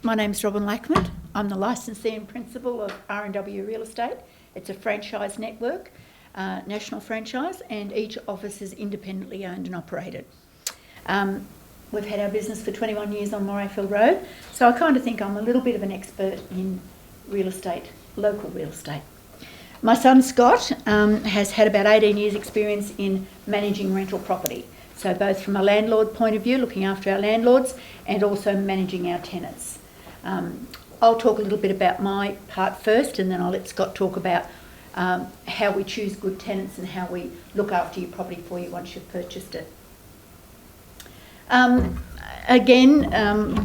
My name's Robyn Lachmund. I'm the licensee and principal of R&W Real Estate. It's a franchise network, national franchise, and each office is independently owned and operated. We've had our business for 21 years on Morayfield Road, so I kind of think I'm a little bit of an expert in real estate, local real estate. My son Scott has had about 18 years experience in managing rental property. So both from a landlord point of view, looking after our landlords, and also managing our tenants. I'll talk a little bit about my part first, and then I'll let Scott talk about how we choose good tenants and how we look after your property for you once you've purchased it.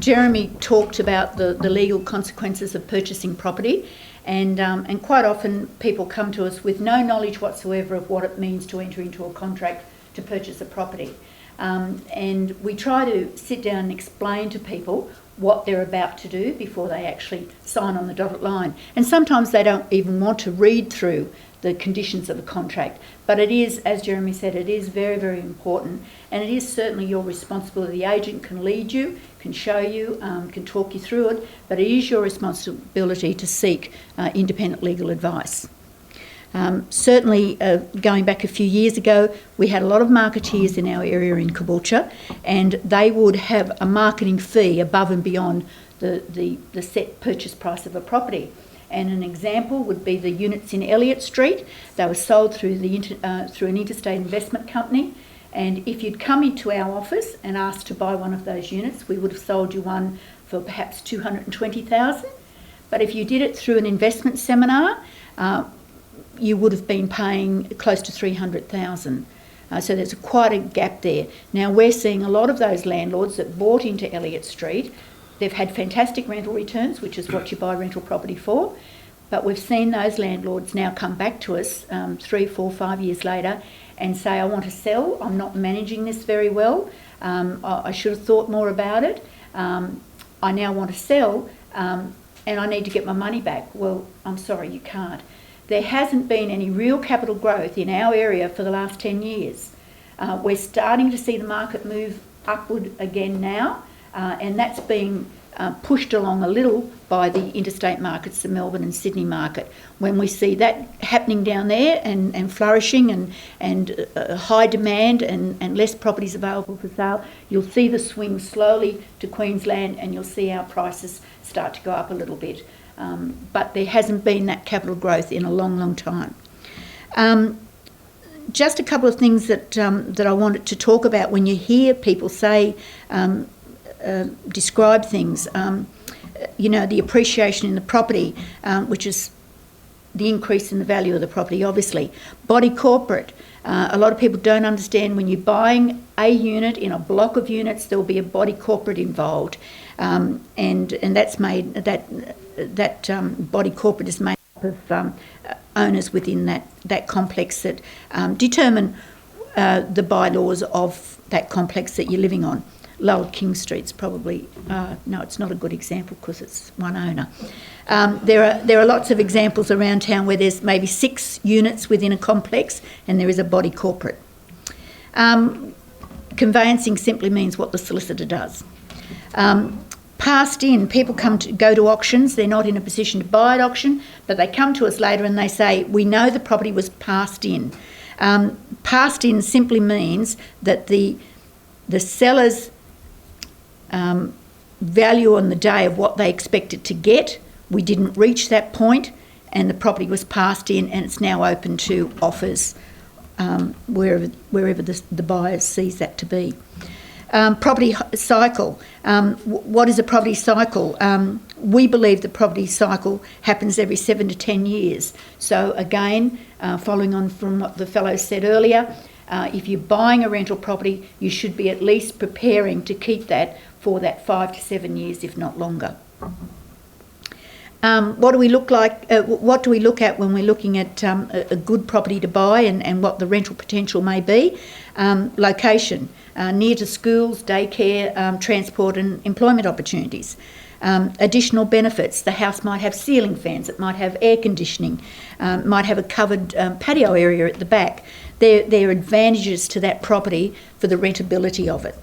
Jeremy talked about the legal consequences of purchasing property, and quite often people come to us with no knowledge whatsoever of what it means to enter into a contract to purchase a property. And we try to sit down and explain to people what they're about to do before they actually sign on the dotted line. And sometimes they don't even want to read through the conditions of the contract. But it is, as Jeremy said, it is very, very important. And it is certainly your responsibility. The agent can lead you, can show you, can talk you through it, but it is your responsibility to seek independent legal advice. Certainly, going back a few years ago, we had a lot of marketeers in our area in Caboolture, and they would have a marketing fee above and beyond the set purchase price of a property. And an example would be the units in Elliott Street. They were sold through an interstate investment company, and if you'd come into our office and asked to buy one of those units, we would have sold you one for perhaps $220,000. But if you did it through an investment seminar, you would have been paying close to $300,000. So there's quite a gap there. Now we're seeing a lot of those landlords that bought into Elliott Street. They've had fantastic rental returns, which is what you buy rental property for. But we've seen those landlords now come back to us 3, 4, 5 years later and say, I want to sell, I'm not managing this very well, I should have thought more about it, I now want to sell, and I need to get my money back. Well, I'm sorry, you can't. There hasn't been any real capital growth in our area for the last 10 years. We're starting to see the market move upward again now, and that's being pushed along a little by the interstate markets, the Melbourne and Sydney market. When we see that happening down there and flourishing and high demand and less properties available for sale, you'll see the swing slowly to Queensland, and you'll see our prices start to go up a little bit. But there hasn't been that capital growth in a long, long time. Just a couple of things that I wanted to talk about when you hear people say, describe things, the appreciation in the property, which is the increase in the value of the property, obviously. Body corporate. A lot of people don't understand when you're buying a unit in a block of units, there will be a body corporate involved. And that's made, that body corporate is made up of owners within that complex that determine the bylaws of that complex that you're living on. Lower King Street's probably, no, it's not a good example because it's one owner. There are lots of examples around town where there's maybe 6 units within a complex and there is a body corporate. Conveyancing simply means what the solicitor does. Passed in, people go to auctions, they're not in a position to buy at auction, but they come to us later and they say, we know the property was passed in. Passed in simply means that the seller's value on the day of what they expected to get, we didn't reach that point, and the property was passed in and it's now open to offers wherever the buyer sees that to be. Property cycle. What is a property cycle? We believe the property cycle happens every 7 to 10 years. So again, following on from what the fellow said earlier, if you're buying a rental property, you should be at least preparing to keep that for that 5 to 7 years, if not longer. What do we look at when we're looking at a good property to buy and what the rental potential may be? Location, near to schools, daycare, transport and employment opportunities. Additional benefits, the house might have ceiling fans, it might have air conditioning, might have a covered patio area at the back. There are advantages to that property for the rentability of it.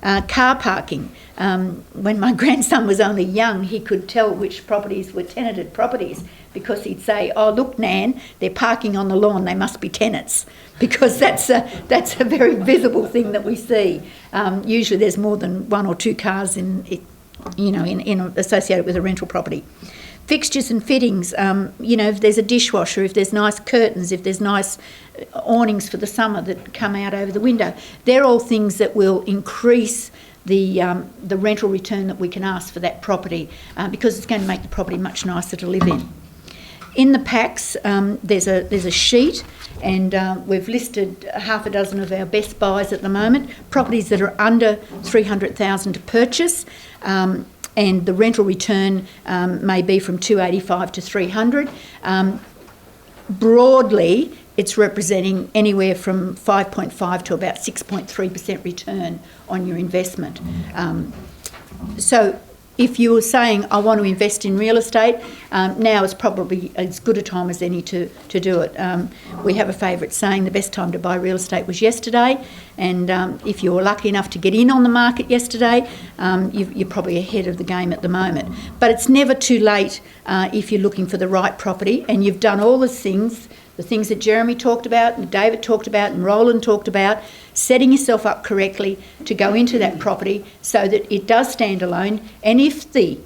Car parking. When my grandson was only young, he could tell which properties were tenanted properties because he'd say, "Oh, look, Nan, they're parking on the lawn. They must be tenants," because that's a very visible thing that we see. Usually, there's more than one or two cars associated with a rental property. Fixtures and fittings, if there's a dishwasher, if there's nice curtains, if there's nice awnings for the summer that come out over the window, they're all things that will increase the rental return that we can ask for that property because it's going to make the property much nicer to live in. In the packs, there's a sheet, and we've listed half a dozen of our best buys at the moment, properties that are under $300,000 to purchase. And the rental return may be from $285 to $300. Broadly, it's representing anywhere from 5.5 to about 6.3% return on your investment. So if you were saying, I want to invest in real estate, now is probably as good a time as any to do it. We have a favourite saying, the best time to buy real estate was yesterday, and if you were lucky enough to get in on the market yesterday, you're probably ahead of the game at the moment. But it's never too late if you're looking for the right property and you've done all the things that Jeremy talked about and David talked about and Roland talked about, setting yourself up correctly to go into that property so that it does stand alone. And if the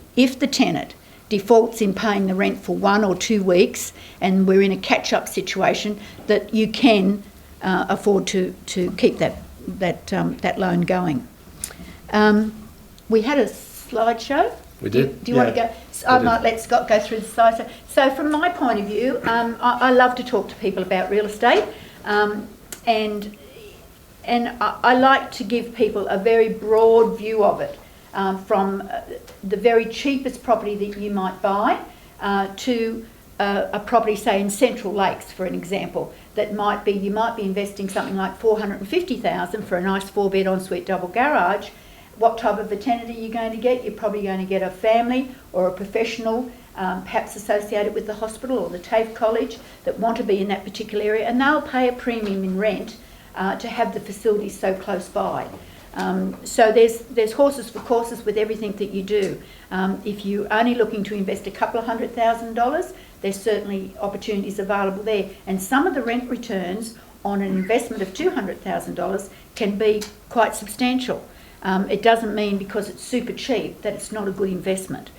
tenant defaults in paying the rent for 1 or 2 weeks and we're in a catch-up situation, that you can afford to keep that loan going. We had a slideshow. We did. Do you want to go? I might let Scott go through the slideshow. So from my point of view, I love to talk to people about real estate, and I like to give people a very broad view of it, from the very cheapest property that you might buy to a property, say in Central Lakes, for an example, that you might be investing something like $450,000 for a nice 4-bed ensuite double garage. What type of a tenant are you going to get? You're probably going to get a family or a professional, perhaps associated with the hospital or the TAFE college, that want to be in that particular area, and they'll pay a premium in rent to have the facilities so close by. So there's horses for courses with everything that you do. If you're only looking to invest a couple of $100,000, there's certainly opportunities available there. And some of the rent returns on an investment of $200,000 can be quite substantial. It doesn't mean because it's super cheap that it's not a good investment.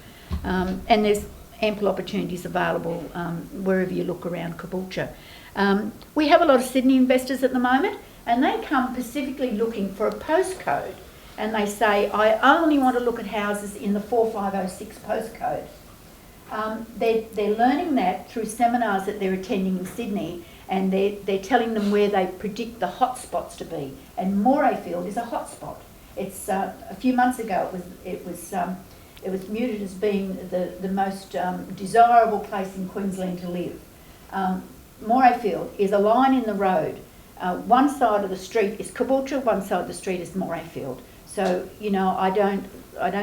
And there's ample opportunities available wherever you look around Caboolture. We have a lot of Sydney investors at the moment, and they come specifically looking for a postcode, and they say, I only want to look at houses in the 4506 postcode. They're learning that through seminars that they're attending in Sydney, and they're telling them where they predict the hot spots to be. And Morayfield is a hot spot. It's a few months ago it was muted as being the most desirable place in Queensland to live. Morayfield is a line in the road. One side of the street is Caboolture, one side of the street is Morayfield. So I don't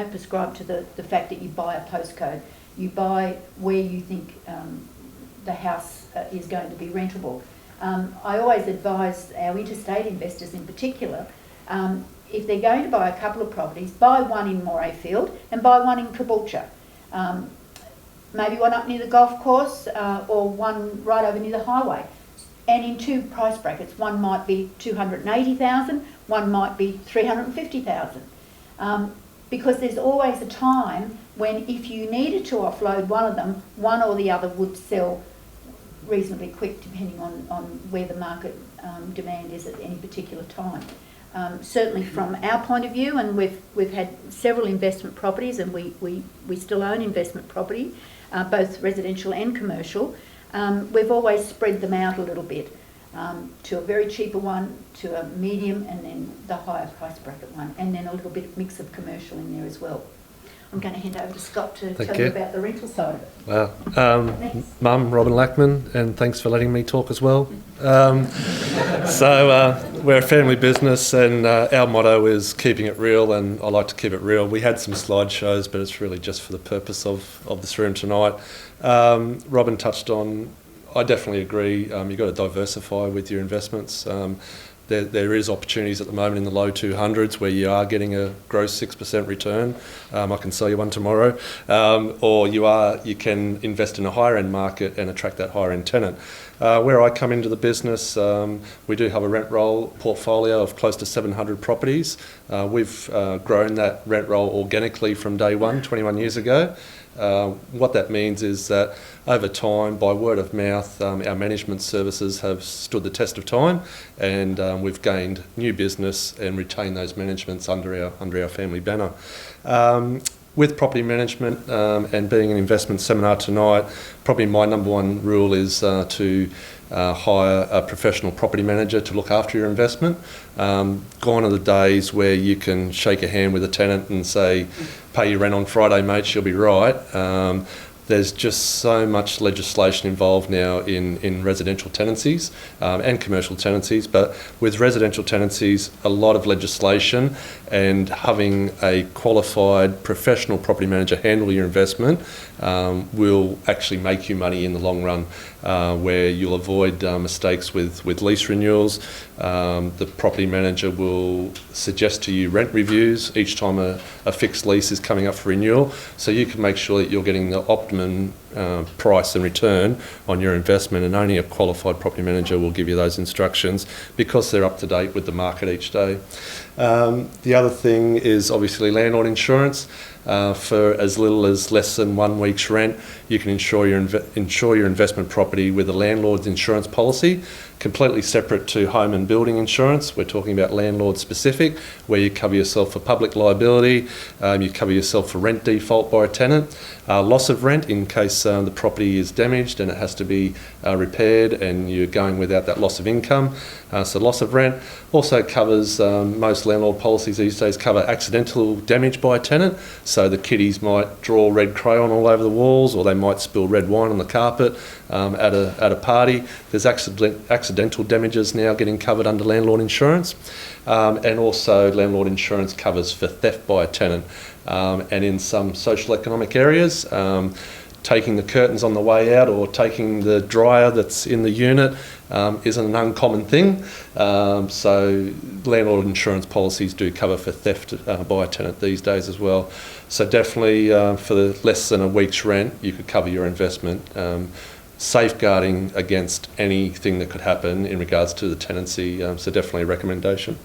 prescribe to the fact that you buy a postcode. You buy where you think the house is going to be rentable. I always advise our interstate investors in particular, if they're going to buy a couple of properties, buy one in Morayfield and buy one in Caboolture. Maybe one up near the golf course or one right over near the highway. And in 2 price brackets, one might be $280,000, one might be $350,000. Because there's always a time when if you needed to offload one of them, one or the other would sell reasonably quick depending on where the market demand is at any particular time. Certainly from our point of view, and we've had several investment properties, and we still own investment property, both residential and commercial. We've always spread them out a little bit to a very cheaper one, to a medium, and then the higher price bracket one, and then a little bit of mix of commercial in there as well. I'm going to hand over to Scott to tell you about the rental side of it. Wow. Mum, Robyn Lachmund, and thanks for letting me talk as well. So we're a family business, and our motto is keeping it real, and I like to keep it real. We had some slideshows, but it's really just for the purpose of this room tonight. Robyn touched on, I definitely agree, you've got to diversify with your investments. there is opportunities at the moment in the low 200s where you are getting a gross 6% return. I can sell you one tomorrow. Or you can invest in a higher end market and attract that higher end tenant. Where I come into the business, we do have a rent roll portfolio of close to 700 properties. We've grown that rent roll organically from day one, 21 years ago. What that means is that over time, by word of mouth, our management services have stood the test of time, and we've gained new business and retained those managements under our family banner. With property management and being an investment seminar tonight, probably my number one rule is to hire a professional property manager to look after your investment. Gone are the days where you can shake a hand with a tenant and say, pay your rent on Friday, mate, she'll be right. There's just so much legislation involved now in residential tenancies and commercial tenancies, but with residential tenancies, a lot of legislation, and having a qualified professional property manager handle your investment will actually make you money in the long run, where you'll avoid mistakes with lease renewals. The property manager will suggest to you rent reviews each time a fixed lease is coming up for renewal, so you can make sure that you're getting the optimum price and return on your investment, and only a qualified property manager will give you those instructions because they're up to date with the market each day. The other thing is obviously landlord insurance. For as little as less than 1 week's rent, you can insure your investment property with a landlord's insurance policy, completely separate to home and building insurance. We're talking about landlord specific, where you cover yourself for public liability, you cover yourself for rent default by a tenant, loss of rent in case the property is damaged and it has to be repaired and you're going without that loss of income. So loss of rent also covers, most landlord policies these days cover accidental damage by a tenant. So the kiddies might draw red crayon all over the walls, or they might spill red wine on the carpet at a party. There's accidental damages now getting covered under landlord insurance. And also landlord insurance covers for theft by a tenant. And in some social economic areas, taking the curtains on the way out or taking the dryer that's in the unit isn't an uncommon thing. So landlord insurance policies do cover for theft by a tenant these days as well. So definitely for less than a week's rent, you could cover your investment, safeguarding against anything that could happen in regards to the tenancy. So definitely a recommendation.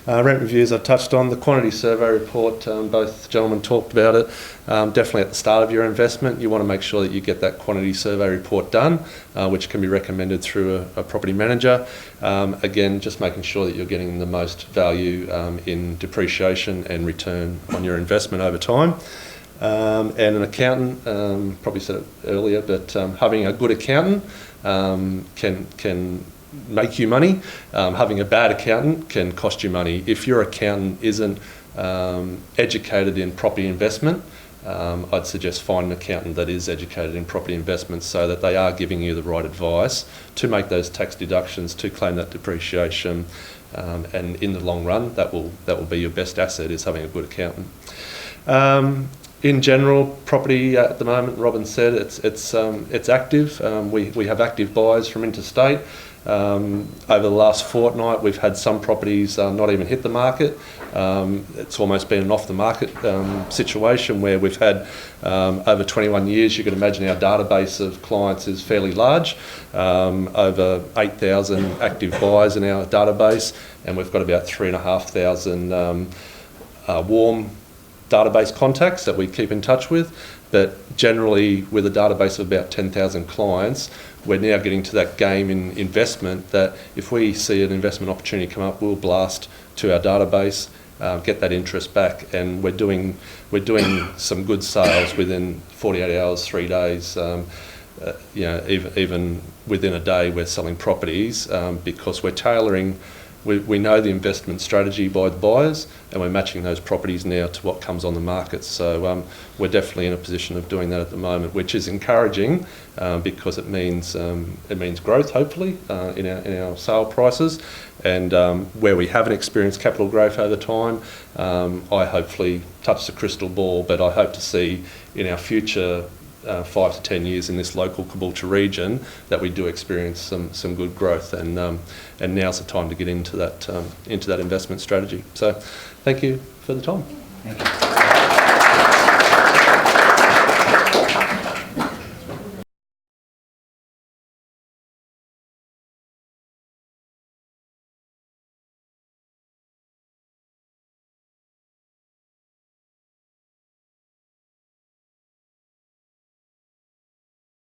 Rent reviews I touched on. The quantity survey report, both gentlemen talked about it. Definitely at the start of your investment, you want to make sure that you get that quantity survey report done, which can be recommended through a property manager. Again, just making sure that you're getting the most value in depreciation and return on your investment over time. And an accountant, probably said it earlier, but having a good accountant can make you money. Having a bad accountant can cost you money. If your accountant isn't educated in property investment, I'd suggest find an accountant that is educated in property investment, so that they are giving you the right advice to make those tax deductions, to claim that depreciation, and in the long run, that will be your best asset, is having a good accountant. In general, property at the moment, Robyn said, it's active. We have active buyers from interstate. Over the last fortnight, we've had some properties not even hit the market. It's almost been an off-the-market situation where we've had over 21 years. You can imagine our database of clients is fairly large, over 8,000 active buyers in our database, and we've got about 3,500 warm database contacts that we keep in touch with. But generally, with a database of about 10,000 clients, we're now getting to that game in investment that if we see an investment opportunity come up, we'll blast to our database, get that interest back, and we're doing some good sales within 48 hours, 3 days. Even within a day, we're selling properties because we're tailoring. We know the investment strategy by the buyers, and we're matching those properties now to what comes on the market. So we're definitely in a position of doing that at the moment, which is encouraging because it means growth, hopefully, in our sale prices. And where we haven't experienced capital growth over time, I hopefully touch the crystal ball, but I hope to see in our future 5 to 10 years in this local Caboolture region that we do experience some good growth, and now's the time to get into that investment strategy. So thank you for the time. Thank you.